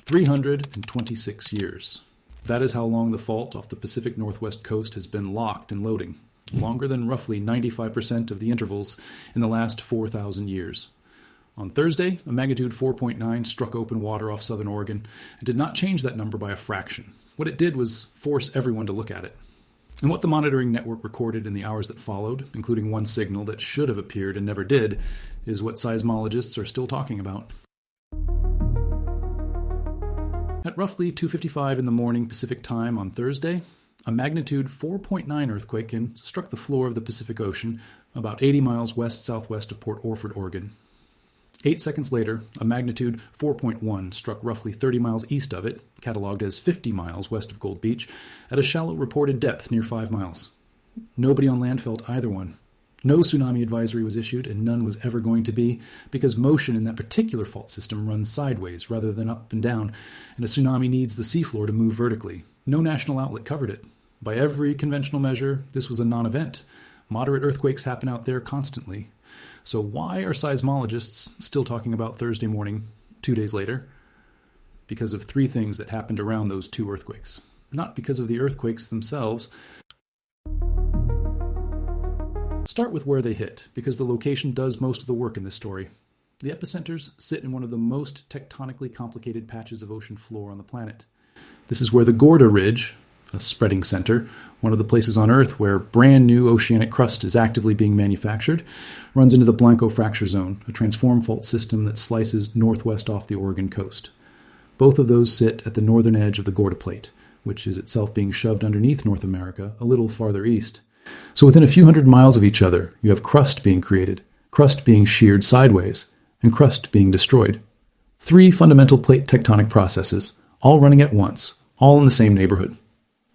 326 years. That is how long the fault off the Pacific Northwest coast has been locked and loading, longer than roughly 95% of the intervals in the last 4,000 years. On Thursday, a magnitude 4.9 struck open water off southern Oregon and did not change that number by a fraction. What it did was force everyone to look at it. And what the monitoring network recorded in the hours that followed, including one signal that should have appeared and never did, is what seismologists are still talking about. At roughly 2:55 in the morning Pacific time on Thursday, a magnitude 4.9 earthquake struck the floor of the Pacific Ocean about 80 miles west-southwest of Port Orford, Oregon. 8 seconds later, a magnitude 4.1 struck roughly 30 miles east of it, cataloged as 50 miles west of Gold Beach, at a shallow reported depth near 5 miles. Nobody on land felt either one. No tsunami advisory was issued, and none was ever going to be, because motion in that particular fault system runs sideways rather than up and down, and a tsunami needs the seafloor to move vertically. No national outlet covered it. By every conventional measure, this was a non-event. Moderate earthquakes happen out there constantly. So why are seismologists still talking about Thursday morning, 2 days later? Because of 3 things that happened around those 2 earthquakes. Not because of the earthquakes themselves. Start with where they hit, because the location does most of the work in this story. The epicenters sit in one of the most tectonically complicated patches of ocean floor on the planet. This is where the Gorda Ridge, a spreading center, one of the places on Earth where brand new oceanic crust is actively being manufactured, runs into the Blanco Fracture Zone, a transform fault system that slices northwest off the Oregon coast. Both of those sit at the northern edge of the Gorda Plate, which is itself being shoved underneath North America a little farther east. So within a few hundred miles of each other, you have crust being created, crust being sheared sideways, and crust being destroyed. 3 fundamental plate tectonic processes, all running at once, all in the same neighborhood.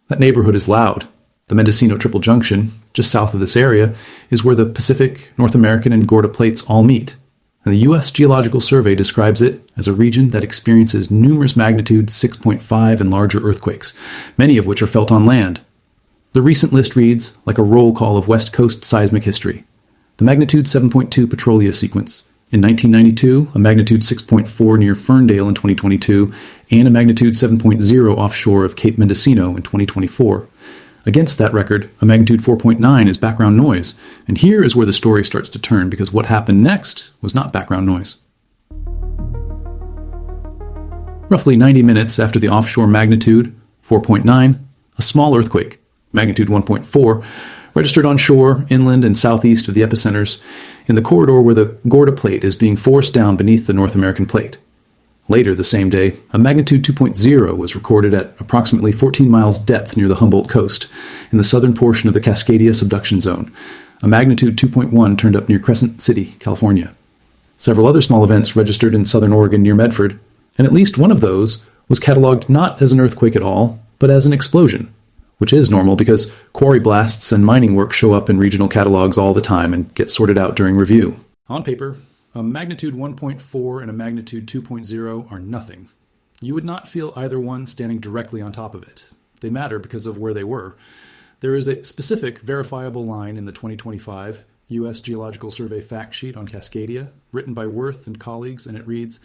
That neighborhood is loud. The Mendocino Triple Junction, just south of this area, is where the Pacific, North American, and Gorda Plates all meet. And the U.S. Geological Survey describes it as a region that experiences numerous magnitude 6.5 and larger earthquakes, many of which are felt on land. The recent list reads like a roll call of West Coast seismic history. The magnitude 7.2 Petrolia sequence. In 1992, a magnitude 6.4 near Ferndale in 2022, and a magnitude 7.0 offshore of Cape Mendocino in 2024. Against that record, a magnitude 4.9 is background noise, and here is where the story starts to turn, because what happened next was not background noise. Roughly 90 minutes after the offshore magnitude 4.9, a small earthquake, magnitude 1.4, registered onshore, inland, and southeast of the epicenters in the corridor where the Gorda Plate is being forced down beneath the North American plate. Later the same day, a magnitude 2.0 was recorded at approximately 14 miles depth near the Humboldt coast, in the southern portion of the Cascadia subduction zone. A magnitude 2.1 turned up near Crescent City, California. Several other small events registered in southern Oregon near Medford, and at least one of those was cataloged not as an earthquake at all, but as an explosion, which is normal because quarry blasts and mining work show up in regional catalogs all the time and get sorted out during review. On paper, a magnitude 1.4 and a magnitude 2.0 are nothing. You would not feel either one standing directly on top of it. They matter because of where they were. There is a specific verifiable line in the 2025 U.S. Geological Survey fact sheet on Cascadia, written by Worth and colleagues, and it reads,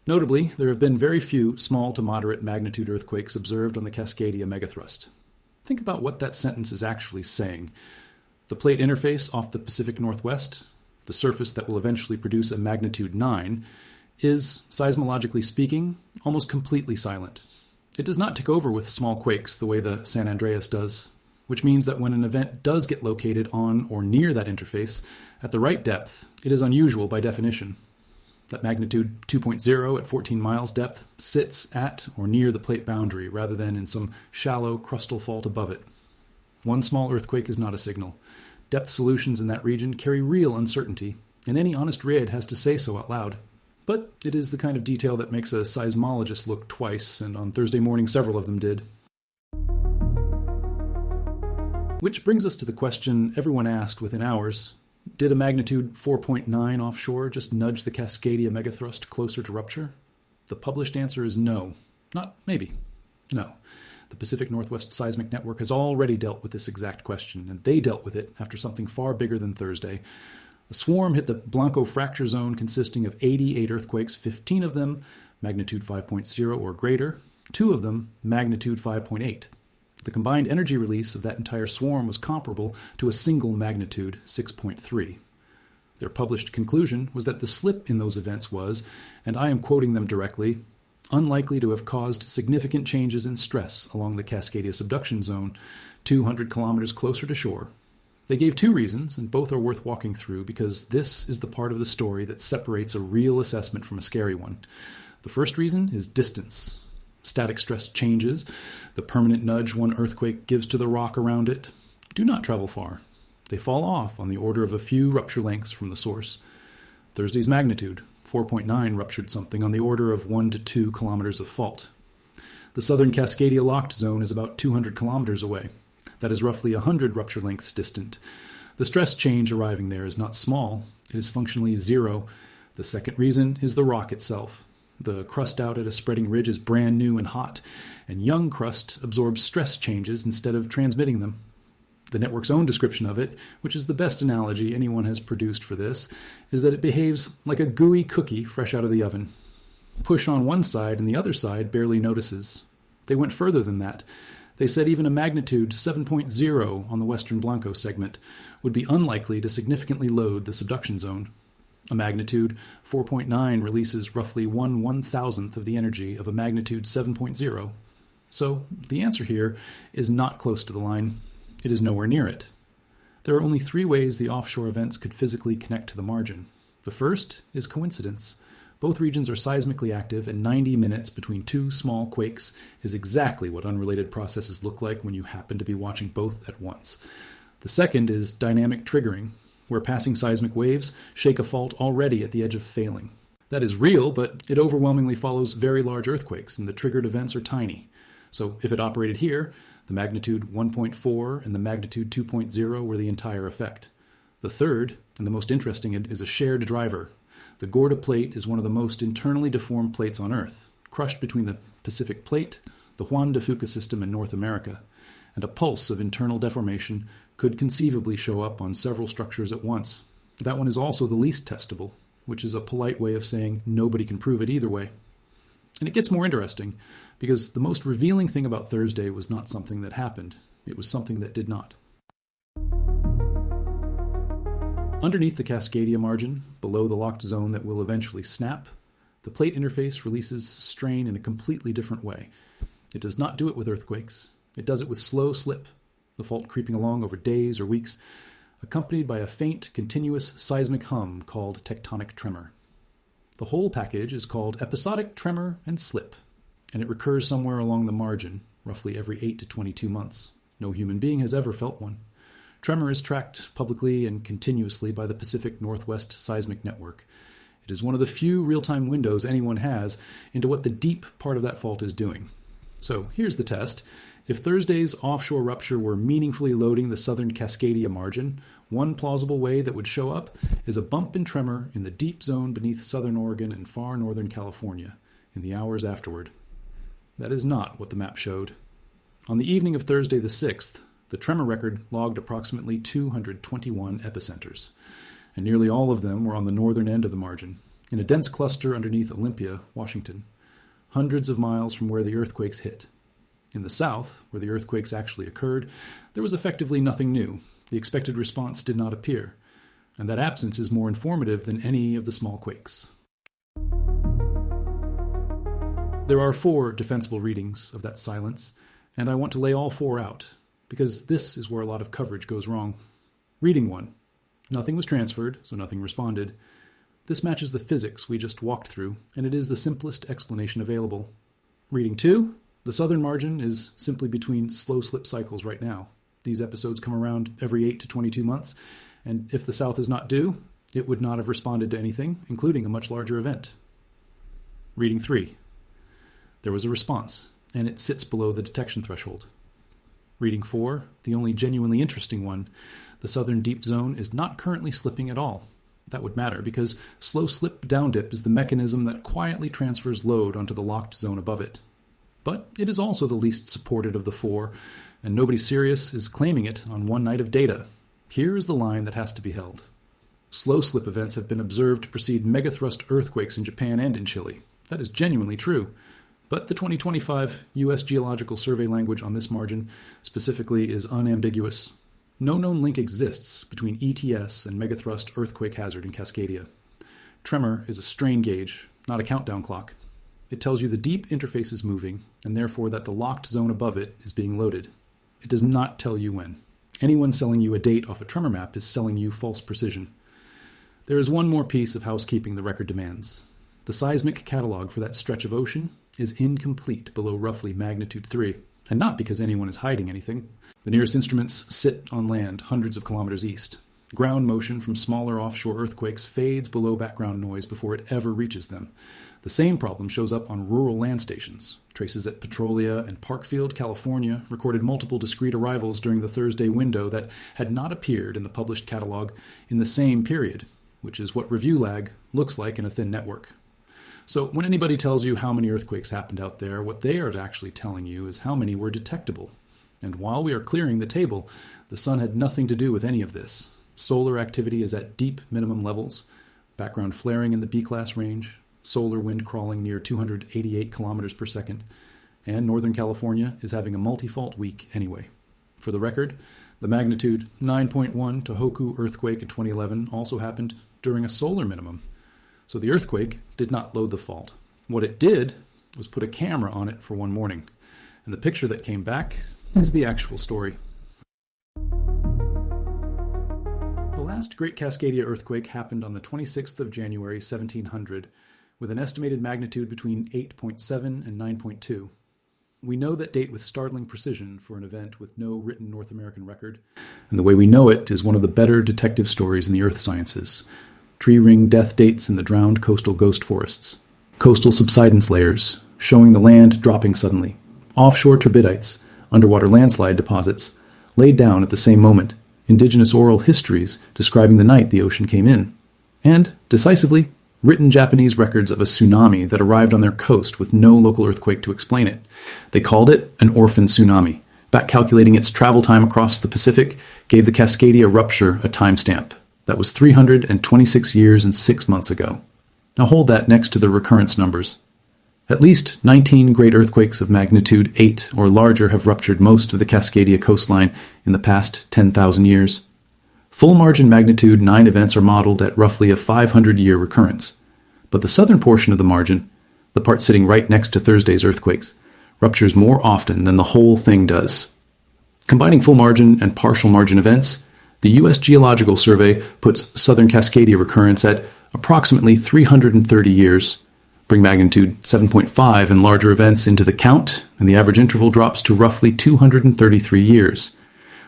"Notably, there have been very few small to moderate magnitude earthquakes observed on the Cascadia megathrust." Think about what that sentence is actually saying. The plate interface off the Pacific Northwest, the surface that will eventually produce a magnitude 9, is, seismologically speaking, almost completely silent. It does not tick over with small quakes the way the San Andreas does, which means that when an event does get located on or near that interface at the right depth, it is unusual by definition. That magnitude 2.0 at 14 miles depth sits at or near the plate boundary rather than in some shallow crustal fault above it. One small earthquake is not a signal. Depth solutions in that region carry real uncertainty, and any honest RID has to say so out loud. But it is the kind of detail that makes a seismologist look twice, and on Thursday morning several of them did. Which brings us to the question everyone asked within hours. Did a magnitude 4.9 offshore just nudge the Cascadia megathrust closer to rupture? The published answer is no. Not maybe. No. The Pacific Northwest Seismic Network has already dealt with this exact question, and they dealt with it after something far bigger than Thursday. A swarm hit the Blanco Fracture Zone consisting of 88 earthquakes, 15 of them magnitude 5.0 or greater, 2 of them magnitude 5.8. The combined energy release of that entire swarm was comparable to a single magnitude 6.3. Their published conclusion was that the slip in those events was, and I am quoting them directly, unlikely to have caused significant changes in stress along the Cascadia subduction zone 200 kilometers closer to shore. They gave 2 reasons, and both are worth walking through because this is the part of the story that separates a real assessment from a scary one. The first reason is distance. Static stress changes, the permanent nudge one earthquake gives to the rock around it, do not travel far. They fall off on the order of a few rupture lengths from the source. Thursday's magnitude, 4.9, ruptured something on the order of 1 to 2 kilometers of fault. The southern Cascadia locked zone is about 200 kilometers away. That is roughly 100 rupture lengths distant. The stress change arriving there is not small. It is functionally zero. The second reason is the rock itself. The crust out at a spreading ridge is brand new and hot, and young crust absorbs stress changes instead of transmitting them. The network's own description of it, which is the best analogy anyone has produced for this, is that it behaves like a gooey cookie fresh out of the oven. Push on one side and the other side barely notices. They went further than that. They said even a magnitude 7.0 on the western Blanco segment would be unlikely to significantly load the subduction zone. A magnitude 4.9 releases roughly 1/1000th of the energy of a magnitude 7.0. So the answer here is not close to the line. It is nowhere near it. There are only 3 ways the offshore events could physically connect to the margin. The first is coincidence. Both regions are seismically active, and 90 minutes between 2 small quakes is exactly what unrelated processes look like when you happen to be watching both at once. The second is dynamic triggering, where passing seismic waves shake a fault already at the edge of failing. That is real, but it overwhelmingly follows very large earthquakes, and the triggered events are tiny. So if it operated here, the magnitude 1.4 and the magnitude 2.0 were the entire effect. The third, and the most interesting, is a shared driver. The Gorda Plate is one of the most internally deformed plates on Earth, crushed between the Pacific Plate, the Juan de Fuca system in North America, and a pulse of internal deformation could conceivably show up on several structures at once. That one is also the least testable, which is a polite way of saying nobody can prove it either way. And it gets more interesting, because the most revealing thing about Thursday was not something that happened. It was something that did not. Underneath the Cascadia margin, below the locked zone that will eventually snap, the plate interface releases strain in a completely different way. It does not do it with earthquakes. It does it with slow slip, the fault creeping along over days or weeks, accompanied by a faint, continuous seismic hum called tectonic tremor. The whole package is called episodic tremor and slip, and it recurs somewhere along the margin, roughly every 8 to 22 months. No human being has ever felt one. Tremor is tracked publicly and continuously by the Pacific Northwest Seismic Network. It is one of the few real-time windows anyone has into what the deep part of that fault is doing. So here's the test. If Thursday's offshore rupture were meaningfully loading the southern Cascadia margin, one plausible way that would show up is a bump in tremor in the deep zone beneath southern Oregon and far northern California in the hours afterward. That is not what the map showed. On the evening of Thursday the 6th, the tremor record logged approximately 221 epicenters, and nearly all of them were on the northern end of the margin, in a dense cluster underneath Olympia, Washington, hundreds of miles from where the earthquakes hit. In the south, where the earthquakes actually occurred, there was effectively nothing new. The expected response did not appear, and that absence is more informative than any of the small quakes. There are 4 defensible readings of that silence, and I want to lay all 4 out, because this is where a lot of coverage goes wrong. Reading 1. Nothing was transferred, so nothing responded. This matches the physics we just walked through, and it is the simplest explanation available. Reading 2. The southern margin is simply between slow slip cycles right now. These episodes come around every 8 to 22 months, and if the south is not due, it would not have responded to anything, including a much larger event. Reading 3. There was a response, and it sits below the detection threshold. Reading 4, the only genuinely interesting one, the southern deep zone is not currently slipping at all. That would matter, because slow slip down dip is the mechanism that quietly transfers load onto the locked zone above it. But it is also the least supported of the 4, and nobody serious is claiming it on one night of data. Here is the line that has to be held. Slow slip events have been observed to precede megathrust earthquakes in Japan and in Chile. That is genuinely true. But the 2025 U.S. Geological Survey language on this margin specifically is unambiguous. No known link exists between ETS and megathrust earthquake hazard in Cascadia. Tremor is a strain gauge, not a countdown clock. It tells you the deep interface is moving, and therefore that the locked zone above it is being loaded. It does not tell you when. Anyone selling you a date off a tremor map is selling you false precision. There is one more piece of housekeeping the record demands. The seismic catalog for that stretch of ocean is incomplete below roughly magnitude 3, and not because anyone is hiding anything. The nearest instruments sit on land hundreds of kilometers east. Ground motion from smaller offshore earthquakes fades below background noise before it ever reaches them. The same problem shows up on rural land stations. Traces at Petrolia and Parkfield, California, recorded multiple discrete arrivals during the Thursday window that had not appeared in the published catalog in the same period, which is what review lag looks like in a thin network. So when anybody tells you how many earthquakes happened out there, what they are actually telling you is how many were detectable. And while we are clearing the table, the sun had nothing to do with any of this. Solar activity is at deep minimum levels, background flaring in the B-class range, solar wind crawling near 288 kilometers per second, and Northern California is having a multi-fault week anyway. For the record, the magnitude 9.1 Tohoku earthquake in 2011 also happened during a solar minimum. So the earthquake did not load the fault. What it did was put a camera on it for one morning. And the picture that came back is the actual story. The last Great Cascadia earthquake happened on the 26th of January, 1700, with an estimated magnitude between 8.7 and 9.2. We know that date with startling precision for an event with no written North American record, and the way we know it is one of the better detective stories in the earth sciences. Tree ring death dates in the drowned coastal ghost forests, coastal subsidence layers showing the land dropping suddenly, offshore turbidites, underwater landslide deposits, laid down at the same moment, indigenous oral histories describing the night the ocean came in, and, decisively, written Japanese records of a tsunami that arrived on their coast with no local earthquake to explain it. They called it an orphan tsunami. Back calculating its travel time across the Pacific gave the Cascadia rupture a timestamp. That was 326 years and 6 months ago. Now hold that next to the recurrence numbers. At least 19 great earthquakes of magnitude 8 or larger have ruptured most of the Cascadia coastline in the past 10,000 years. Full margin magnitude 9 events are modeled at roughly a 500-year recurrence. But the southern portion of the margin, the part sitting right next to Thursday's earthquakes, ruptures more often than the whole thing does. Combining full margin and partial margin events, the U.S. Geological Survey puts southern Cascadia recurrence at approximately 330 years. Bring magnitude 7.5 and larger events into the count, and the average interval drops to roughly 233 years.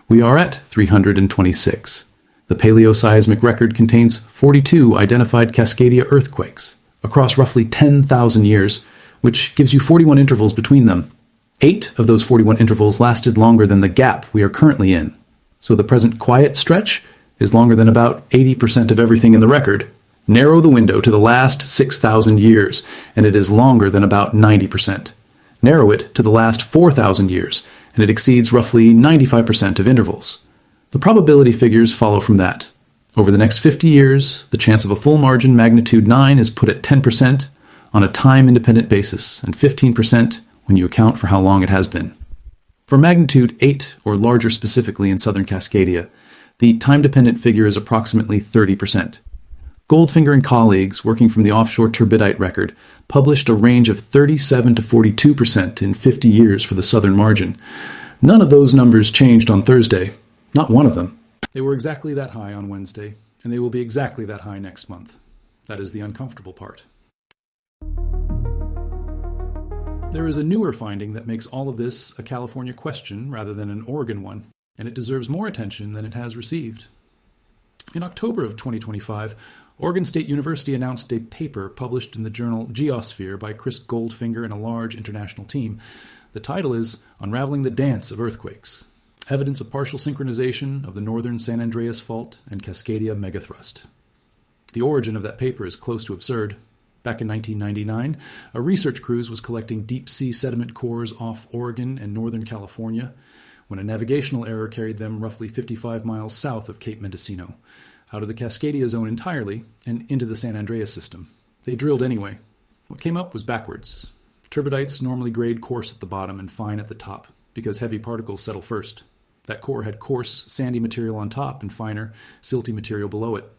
We are at 326. The paleoseismic record contains 42 identified Cascadia earthquakes across roughly 10,000 years, which gives you 41 intervals between them. 8 of those 41 intervals lasted longer than the gap we are currently in. So the present quiet stretch is longer than about 80% of everything in the record. Narrow the window to the last 6,000 years, and it is longer than about 90%. Narrow it to the last 4,000 years, and it exceeds roughly 95% of intervals. The probability figures follow from that. Over the next 50 years, the chance of a full margin magnitude 9 is put at 10% on a time-independent basis, and 15% when you account for how long it has been. For magnitude 8 or larger specifically in southern Cascadia, the time-dependent figure is approximately 30%. Goldfinger and colleagues, working from the offshore turbidite record, published a range of 37 to 42% in 50 years for the southern margin. None of those numbers changed on Thursday. Not one of them. They were exactly that high on Wednesday, and they will be exactly that high next month. That is the uncomfortable part. There is a newer finding that makes all of this a California question rather than an Oregon one, and it deserves more attention than it has received. In October of 2025, Oregon State University announced a paper published in the journal Geosphere by Chris Goldfinger and a large international team. The title is Unraveling the Dance of Earthquakes: Evidence of Partial Synchronization of the Northern San Andreas Fault and Cascadia Megathrust. The origin of that paper is close to absurd. Back in 1999, a research cruise was collecting deep-sea sediment cores off Oregon and Northern California when a navigational error carried them roughly 55 miles south of Cape Mendocino, out of the Cascadia zone entirely and into the San Andreas system. They drilled anyway. What came up was backwards. Turbidites normally grade coarse at the bottom and fine at the top, because heavy particles settle first. That core had coarse, sandy material on top and finer, silty material below it.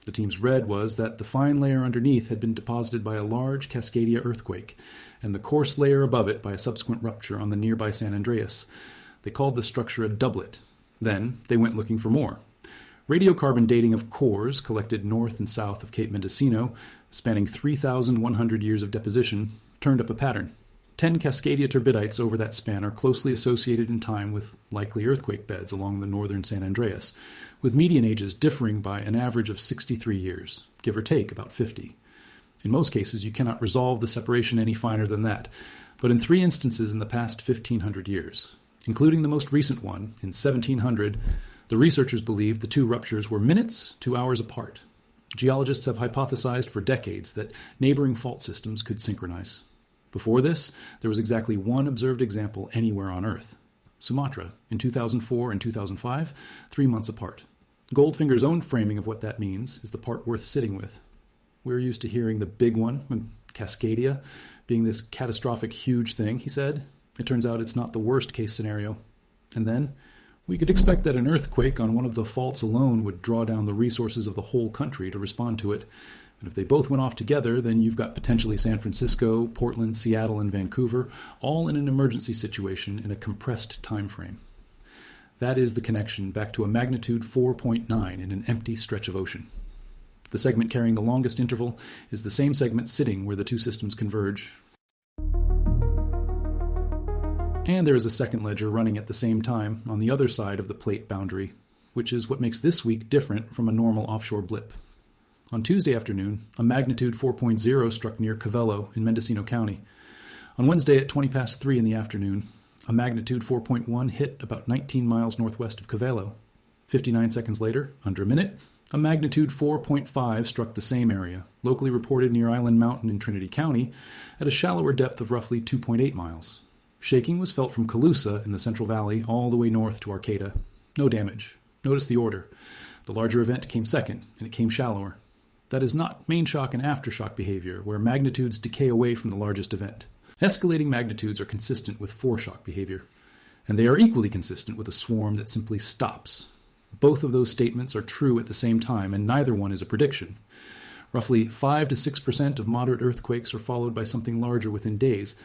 The team's read was that the fine layer underneath had been deposited by a large Cascadia earthquake, and the coarse layer above it by a subsequent rupture on the nearby San Andreas. They called the structure a doublet. Then they went looking for more. Radiocarbon dating of cores collected north and south of Cape Mendocino, spanning 3,100 years of deposition, turned up a pattern. 10 Cascadia turbidites over that span are closely associated in time with likely earthquake beds along the northern San Andreas, with median ages differing by an average of 63 years, give or take about 50. In most cases, you cannot resolve the separation any finer than that, but in 3 instances in the past 1,500 years, including the most recent one in 1700, the researchers believed the 2 ruptures were minutes to hours apart. Geologists have hypothesized for decades that neighboring fault systems could synchronize. Before this, there was exactly 1 observed example anywhere on Earth. Sumatra, in 2004 and 2005, 3 months apart. Goldfinger's own framing of what that means is the part worth sitting with. We're used to hearing the big one, Cascadia, being this catastrophic huge thing, he said. It turns out it's not the worst case scenario. And then, we could expect that an earthquake on one of the faults alone would draw down the resources of the whole country to respond to it. And if they both went off together, then you've got potentially San Francisco, Portland, Seattle, and Vancouver, all in an emergency situation in a compressed time frame. That is the connection back to a magnitude 4.9 in an empty stretch of ocean. The segment carrying the longest interval is the same segment sitting where the 2 systems converge. And there is a second ledger running at the same time on the other side of the plate boundary, which is what makes this week different from a normal offshore blip. On Tuesday afternoon, a magnitude 4.0 struck near Cavello in Mendocino County. On Wednesday at 20 past 3 in the afternoon, a magnitude 4.1 hit about 19 miles northwest of Cavello. 59 seconds later, under a minute, a magnitude 4.5 struck the same area, locally reported near Island Mountain in Trinity County, at a shallower depth of roughly 2.8 miles. Shaking was felt from Colusa in the Central Valley all the way north to Arcata. No damage. Notice the order. The larger event came second, and it came shallower. That is not main shock and aftershock behavior, where magnitudes decay away from the largest event. Escalating magnitudes are consistent with foreshock behavior, and they are equally consistent with a swarm that simply stops. Both of those statements are true at the same time, and neither one is a prediction. Roughly 5 to 6% of moderate earthquakes are followed by something larger within days,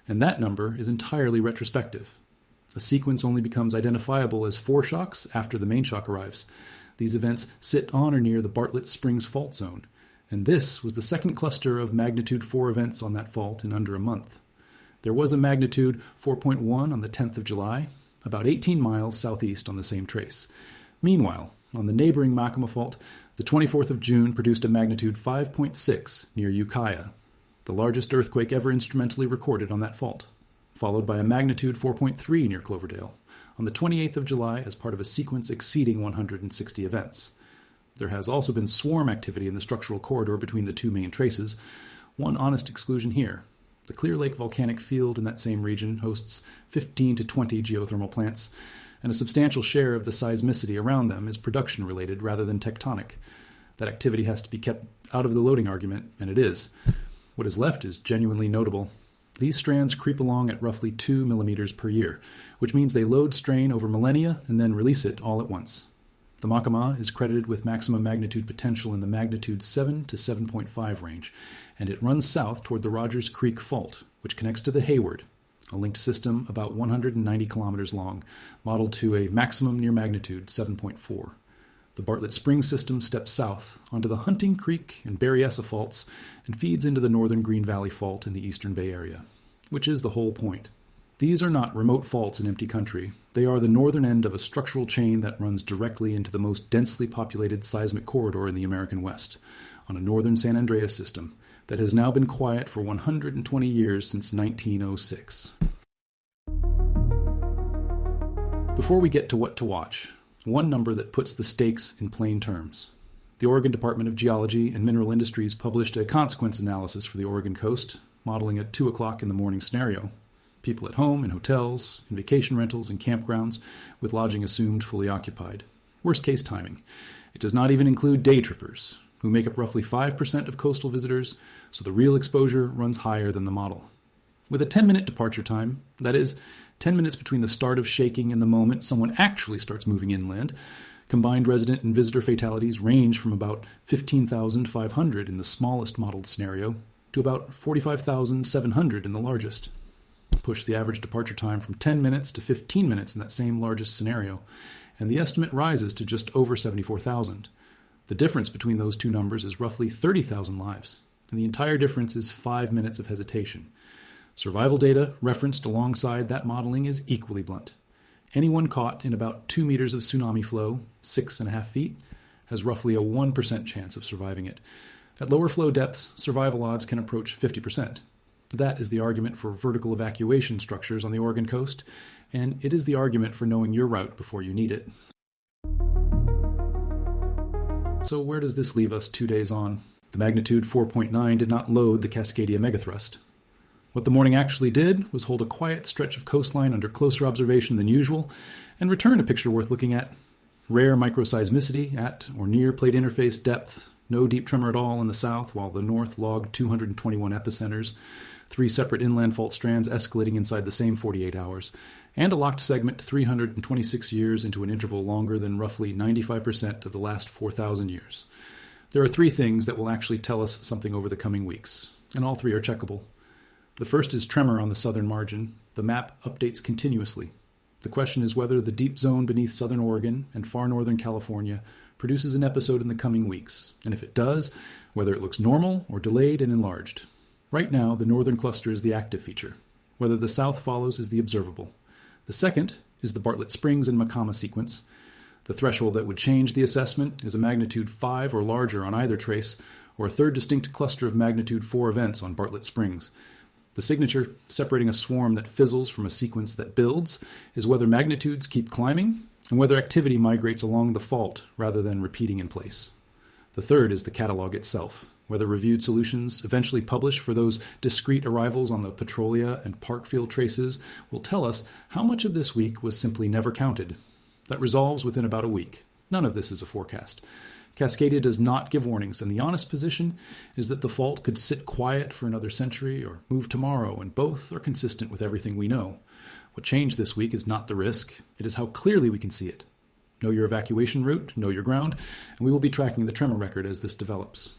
and that number is entirely retrospective. A sequence only becomes identifiable as foreshocks after the main shock arrives. These events sit on or near the Bartlett Springs Fault Zone, and this was the second cluster of magnitude 4 events on that fault in under a month. There was a magnitude 4.1 on the 10th of July, about 18 miles southeast on the same trace. Meanwhile, on the neighboring Makoma Fault, the 24th of June produced a magnitude 5.6 near Ukiah, the largest earthquake ever instrumentally recorded on that fault, followed by a magnitude 4.3 near Cloverdale, on the 28th of July as part of a sequence exceeding 160 events. There has also been swarm activity in the structural corridor between the 2 main traces. One honest exclusion here. The Clear Lake volcanic field in that same region hosts 15 to 20 geothermal plants, and a substantial share of the seismicity around them is production-related rather than tectonic. That activity has to be kept out of the loading argument, and it is. What is left is genuinely notable. These strands creep along at roughly 2 millimeters per year, which means they load strain over millennia and then release it all at once. The Makoma is credited with maximum magnitude potential in the magnitude 7 to 7.5 range, and it runs south toward the Rogers Creek Fault, which connects to the Hayward, a linked system about 190 kilometers long, modeled to a maximum near magnitude 7.4. The Bartlett Springs system steps south onto the Hunting Creek and Berryessa faults and feeds into the northern Green Valley Fault in the eastern Bay Area, which is the whole point. These are not remote faults in empty country. They are the northern end of a structural chain that runs directly into the most densely populated seismic corridor in the American West, on a northern San Andreas system that has now been quiet for 120 years since 1906. Before we get to what to watch, one number that puts the stakes in plain terms. The Oregon Department of Geology and Mineral Industries published a consequence analysis for the Oregon coast, modeling a 2 o'clock in the morning scenario. People at home, in hotels, in vacation rentals, and campgrounds, with lodging assumed fully occupied. Worst case timing. It does not even include day trippers. who make up roughly 5% of coastal visitors, so the real exposure runs higher than the model. With a 10-minute departure time, that is, 10 minutes between the start of shaking and the moment someone actually starts moving inland, combined resident and visitor fatalities range from about 15,500 in the smallest modeled scenario to about 45,700 in the largest. Push the average departure time from 10 minutes to 15 minutes in that same largest scenario, and the estimate rises to just over 74,000. The difference between those two numbers is roughly 30,000 lives, and the entire difference is 5 minutes of hesitation. Survival data referenced alongside that modeling is equally blunt. Anyone caught in about 2 meters of tsunami flow, 6.5 feet, has roughly a 1% chance of surviving it. At lower flow depths, survival odds can approach 50%. That is the argument for vertical evacuation structures on the Oregon coast, and it is the argument for knowing your route before you need it. So where does this leave us 2 days on? The magnitude 4.9 did not load the Cascadia megathrust. What the morning actually did was hold a quiet stretch of coastline under closer observation than usual and return a picture worth looking at. Rare microseismicity at or near plate interface depth, no deep tremor at all in the south, while the north logged 221 epicenters, 3 separate inland fault strands escalating inside the same 48 hours, and a locked segment 326 years into an interval longer than roughly 95% of the last 4,000 years. There are 3 things that will actually tell us something over the coming weeks, and all 3 are checkable. The first is tremor on the southern margin. The map updates continuously. The question is whether the deep zone beneath southern Oregon and far northern California produces an episode in the coming weeks, and if it does, whether it looks normal or delayed and enlarged. Right now, the northern cluster is the active feature. Whether the south follows is the observable. The second is the Bartlett Springs and Macama sequence. The threshold that would change the assessment is a magnitude 5 or larger on either trace, or a third distinct cluster of magnitude 4 events on Bartlett Springs. The signature separating a swarm that fizzles from a sequence that builds is whether magnitudes keep climbing and whether activity migrates along the fault rather than repeating in place. The third is the catalog itself, whether reviewed solutions eventually published for those discrete arrivals on the Petrolia and Parkfield traces will tell us how much of this week was simply never counted. That resolves within about a week. None of this is a forecast. Cascadia does not give warnings, and the honest position is that the fault could sit quiet for another century or move tomorrow, and both are consistent with everything we know. What changed this week is not the risk, it is how clearly we can see it. Know your evacuation route, know your ground, and we will be tracking the tremor record as this develops.